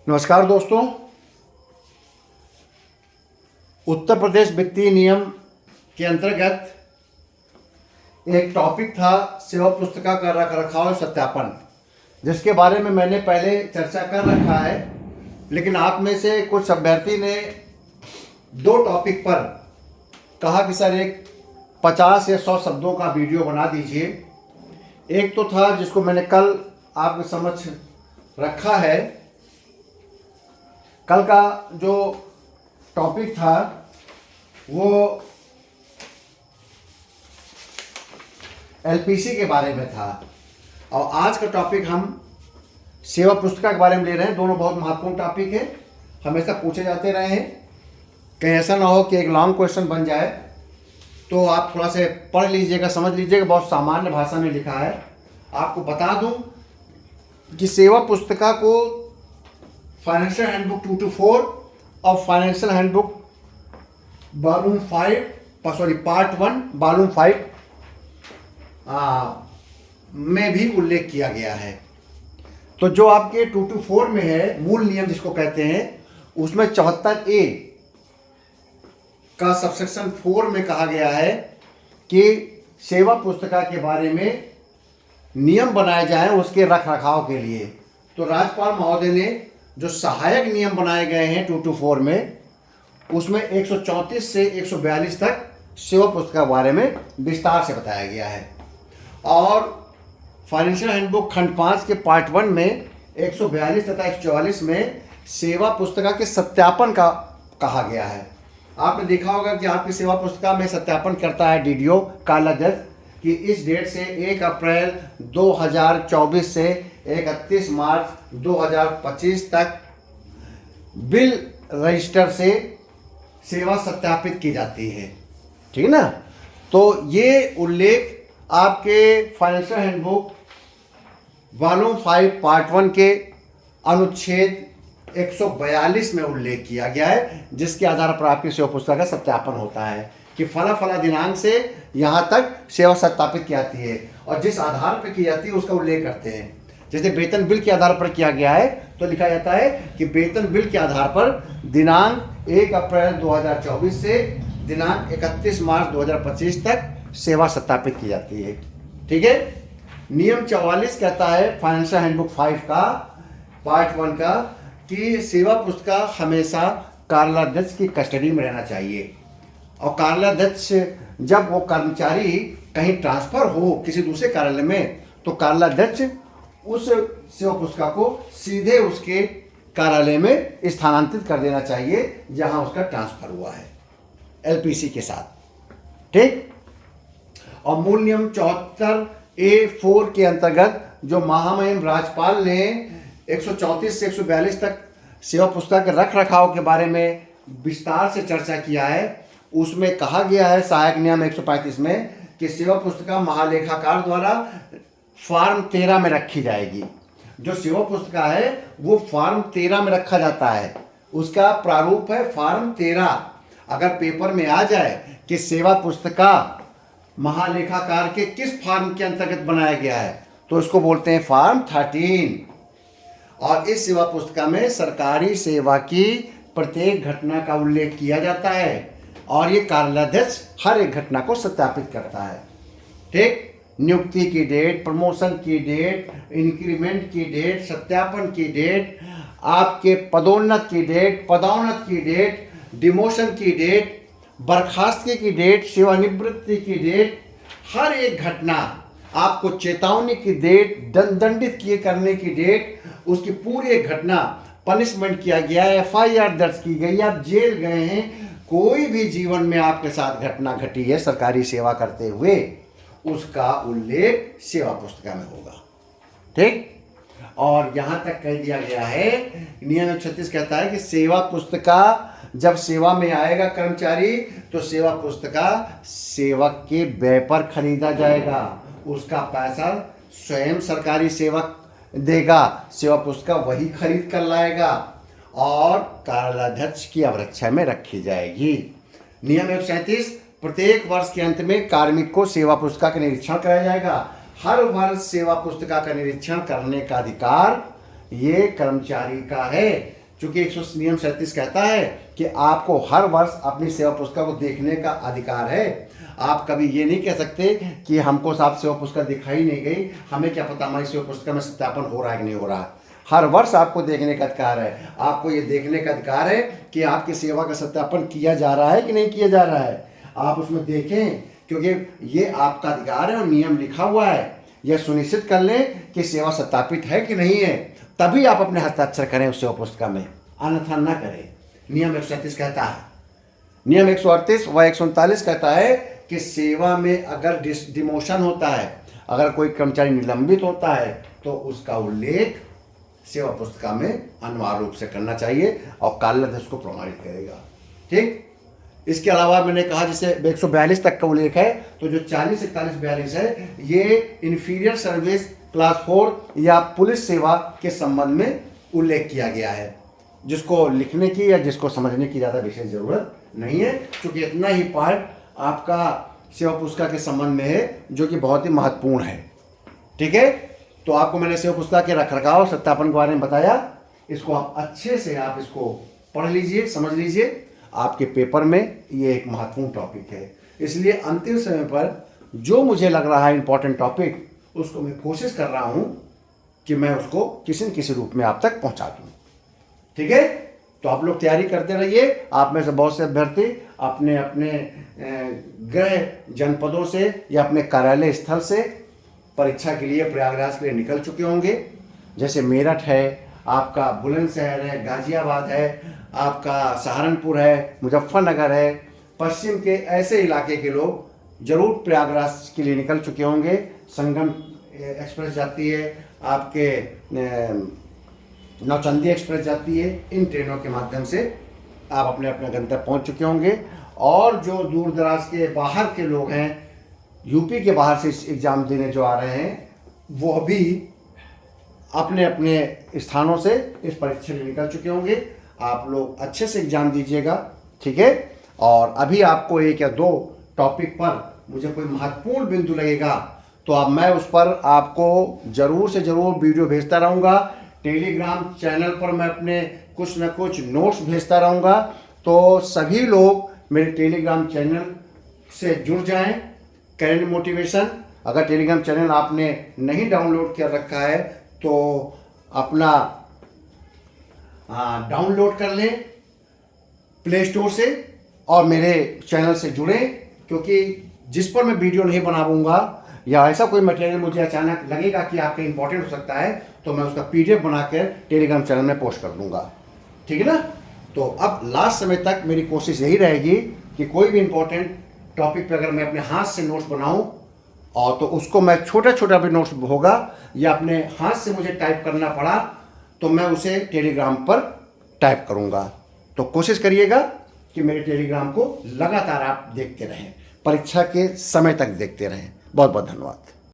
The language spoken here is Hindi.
नमस्कार दोस्तों। उत्तर प्रदेश वित्तीय नियम के अंतर्गत एक टॉपिक था सेवा पुस्तिका का रख रखाव सत्यापन, जिसके बारे में मैंने पहले चर्चा कर रखा है। लेकिन आप में से कुछ अभ्यर्थी ने दो टॉपिक पर कहा कि सर एक 50 या 100 शब्दों का वीडियो बना दीजिए। एक तो था जिसको मैंने कल आपके समक्ष रखा है। कल का जो टॉपिक था वो एलपीसी के बारे में था, और आज का टॉपिक हम सेवा पुस्तिका के बारे में ले रहे हैं। दोनों बहुत महत्वपूर्ण टॉपिक है, हमेशा पूछे जाते रहे हैं। कहीं ऐसा ना हो कि एक लॉन्ग क्वेश्चन बन जाए, तो आप थोड़ा से पढ़ लीजिएगा, समझ लीजिएगा। बहुत सामान्य भाषा में लिखा है। आपको बता दूं कि सेवा पुस्तिका को फाइनेंशियल हैंडबुक 224 और financial handbook volume 5 part 1 volume 5 में भी उल्लेख किया गया है। तो जो आपके 224 में है, मूल नियम जिसको कहते हैं, उसमें 74A का सबसेक्शन 4 में कहा गया है कि सेवा पुस्तिका के बारे में नियम बनाए जाएं उसके रख रखाव के लिए। तो राज्यपाल महोदय ने जो सहायक नियम बनाए गए हैं 224 में, उसमें 134 से 142 तक सेवा पुस्तिका के बारे में विस्तार से बताया गया है। और फाइनेंशियल हैंडबुक खंड 5 के पार्ट 1 में 142 तथा 144 में सेवा पुस्तिका के सत्यापन का कहा गया है। आपने देखा होगा कि आपकी सेवा पुस्तिका में सत्यापन करता है डीडीओ कार्यालय कि इस डेट से 1 अप्रैल 2024 से 31 मार्च 2025 तक बिल रजिस्टर से सेवा सत्यापित की जाती है। ठीक है ना। तो ये उल्लेख आपके फाइनेंशियल हैंडबुक वॉल्यूम 5 पार्ट 1 के अनुच्छेद 142 में उल्लेख किया गया है, जिसके आधार पर आपकी सेवा पुस्तिका का सत्यापन होता है कि फला दिनांक से यहाँ तक सेवा सत्यापित की जाती है। और जिस आधार पर की जाती है उसका उल्लेख करते हैं। जैसे वेतन बिल के आधार पर किया गया है तो लिखा जाता है कि वेतन बिल के आधार पर दिनांक 1 अप्रैल 2024 से दिनांक 31 मार्च 2025 तक सेवा सत्यापित की जाती है। ठीक है। नियम 44 कहता है फाइनेंशियल हैंडबुक 5 का पार्ट 1 का कि सेवा पुस्तिका हमेशा कार्यालयाध्यक्ष की कस्टडी में रहना चाहिए। और कार्यालयाध्यक्ष जब वो कर्मचारी कहीं ट्रांसफर हो किसी दूसरे कार्यालय में, तो कार्यालयाध्यक्ष उस सेवा पुस्तिका को सीधे उसके कार्यालय में स्थानांतरित कर देना चाहिए जहां उसका ट्रांसफर हुआ है एलपीसी के साथ। ठीक। और मूल नियम 74A4 के अंतर्गत जो महामहिम राज्यपाल ने 134 से 142 तक सेवा पुस्तिका के रख रखाव के बारे में विस्तार से चर्चा किया है, उसमें कहा गया है सहायक नियम 135 में कि सेवा पुस्तिका महालेखाकार द्वारा फॉर्म 13 में रखी जाएगी। जो सेवा पुस्तिका है वो फॉर्म 13 में रखा जाता है। उसका प्रारूप है फॉर्म 13। अगर पेपर में आ जाए कि सेवा पुस्तिका महालेखाकार के किस फॉर्म के अंतर्गत बनाया गया है, तो उसको बोलते हैं फॉर्म 13। और इस सेवा पुस्तिका में सरकारी सेवा की प्रत्येक घटना का उल्लेख किया जाता है, और ये कार्यालयाध्यक्ष हर एक घटना को सत्यापित करता है। ठीक। नियुक्ति की डेट, प्रमोशन की डेट, इंक्रीमेंट की डेट, सत्यापन की डेट, आपके पदोन्नत की डेट, पदोन्नत की डेट, डिमोशन की डेट, बर्खास्तगी की डेट, सेवानिवृत्ति की डेट, हर एक घटना, आपको चेतावनी की डेट, दंडित किए करने की डेट, उसकी पूरी एक घटना, पनिशमेंट किया गया है, FIR दर्ज की गई, आप जेल गए हैं, कोई भी जीवन में आपके साथ घटना घटी है सरकारी सेवा करते हुए, उसका उल्लेख सेवा पुस्तिका में होगा। ठीक। और यहां तक कह दिया गया है, नियम 136 कहता है कि सेवा पुस्तिका जब सेवा में आएगा कर्मचारी, तो सेवा पुस्तिका सेवक के व्यय पर खरीदा जाएगा। उसका पैसा स्वयं सरकारी सेवक देगा, सेवा पुस्तिका वही खरीद कर लाएगा और कार्यालयाध्यक्ष की अवरक्षा में रखी जाएगी। नियम 137 प्रत्येक वर्ष के अंत में कार्मिक को सेवा पुस्तिका का निरीक्षण कराया जाएगा। हर वर्ष सेवा पुस्तिका का निरीक्षण करने का अधिकार ये कर्मचारी का है। चूंकि नियम 37 कहता है कि आपको हर वर्ष अपनी सेवा पुस्तिका को देखने का अधिकार है। आप कभी ये नहीं कह सकते कि हमको साहब सेवा पुस्तिका दिखाई नहीं गई, हमें क्या पता हमारी सेवा पुस्तिका में सत्यापन हो रहा है कि नहीं हो रहा। हर वर्ष आपको देखने का अधिकार है। आपको ये देखने का अधिकार है कि आपकी सेवा का सत्यापन किया जा रहा है कि नहीं किया जा रहा है। आप उसमें देखें, क्योंकि ये आपका अधिकार है और नियम लिखा हुआ है। यह सुनिश्चित कर लें कि सेवा सत्यापित है कि नहीं है, तभी आप अपने हस्ताक्षर करें उस सेवा पुस्तिका में, अन्यथा न करें। नियम 137 कहता है। नियम 138 व 139 कहता है कि सेवा में अगर डिमोशन होता है, अगर कोई कर्मचारी निलंबित होता है, तो उसका उल्लेख सेवा पुस्तिका में अनिवार्य रूप से करना चाहिए और कार्यरत उसको प्रमाणित करेगा। ठीक। इसके अलावा मैंने कहा जैसे 142 तक का उल्लेख है, तो जो 40, 41, 42 है, ये इन्फीरियर सर्विस क्लास 4 या पुलिस सेवा के संबंध में उल्लेख किया गया है, जिसको लिखने की या जिसको समझने की ज़्यादा विशेष ज़रूरत नहीं है, क्योंकि इतना ही पार्ट आपका सेवा पुस्तिका के संबंध में है जो कि बहुत ही महत्वपूर्ण है। ठीक है। तो आपको मैंने सेवा पुस्तिका के रखरखाव सत्यापन के बारे में बताया। इसको आप अच्छे से आप इसको पढ़ लीजिए, समझ लीजिए। आपके पेपर में ये एक महत्वपूर्ण टॉपिक है, इसलिए अंतिम समय पर जो मुझे लग रहा है इम्पोर्टेंट टॉपिक, उसको मैं कोशिश कर रहा हूँ कि मैं उसको किसी न किसी रूप में आप तक पहुँचा दूँ। ठीक है। तो आप लोग तैयारी करते रहिए। आप में से बहुत से अभ्यर्थी अपने अपने गृह जनपदों से या अपने कार्यालय स्थल से परीक्षा के लिए प्रयागराज के लिए निकल चुके होंगे। जैसे मेरठ है, आपका बुलंदशहर है, गाजियाबाद है, आपका सहारनपुर है, मुजफ्फरनगर है, पश्चिम के ऐसे इलाके के लोग जरूर प्रयागराज के लिए निकल चुके होंगे। संगम एक्सप्रेस जाती है, आपके नौचंदी एक्सप्रेस जाती है। इन ट्रेनों के माध्यम से आप अपने अपने गंतव्य पहुंच चुके होंगे। और जो दूर दराज के बाहर के लोग हैं, यूपी के बाहर से इस एग्ज़ाम देने जो आ रहे हैं, वो भी अपने अपने स्थानों से इस परीक्षा में निकल चुके होंगे। आप लोग अच्छे से एग्ज़ाम दीजिएगा। ठीक है। और अभी आपको 1 या 2 टॉपिक पर मुझे कोई महत्वपूर्ण बिंदु लगेगा तो अब मैं उस पर आपको ज़रूर से ज़रूर वीडियो भेजता रहूँगा। टेलीग्राम चैनल पर मैं अपने कुछ न कुछ नोट्स भेजता रहूँगा। तो सभी लोग मेरे टेलीग्राम चैनल से जुड़ जाएं। करेंट मोटिवेशन, अगर टेलीग्राम चैनल आपने नहीं डाउनलोड कर रखा है तो अपना डाउनलोड कर लें प्ले स्टोर से और मेरे चैनल से जुड़ें, क्योंकि जिस पर मैं वीडियो नहीं बनाऊंगा या ऐसा कोई मटेरियल मुझे अचानक लगेगा कि आपके इंपॉर्टेंट हो सकता है, तो मैं उसका PDF बनाकर टेलीग्राम चैनल में पोस्ट कर दूंगा। ठीक है ना। तो अब लास्ट समय तक मेरी कोशिश यही रहेगी कि कोई भी इंपॉर्टेंट टॉपिक पे अगर मैं अपने हाथ से नोट्स बनाऊं और तो उसको मैं छोटा छोटा भी नोट्स होगा या अपने हाथ से मुझे टाइप करना पड़ा तो मैं उसे टेलीग्राम पर टाइप करूंगा। तो कोशिश करिएगा कि मेरे टेलीग्राम को लगातार आप देखते रहें, परीक्षा के समय तक देखते रहें। बहुत बहुत धन्यवाद।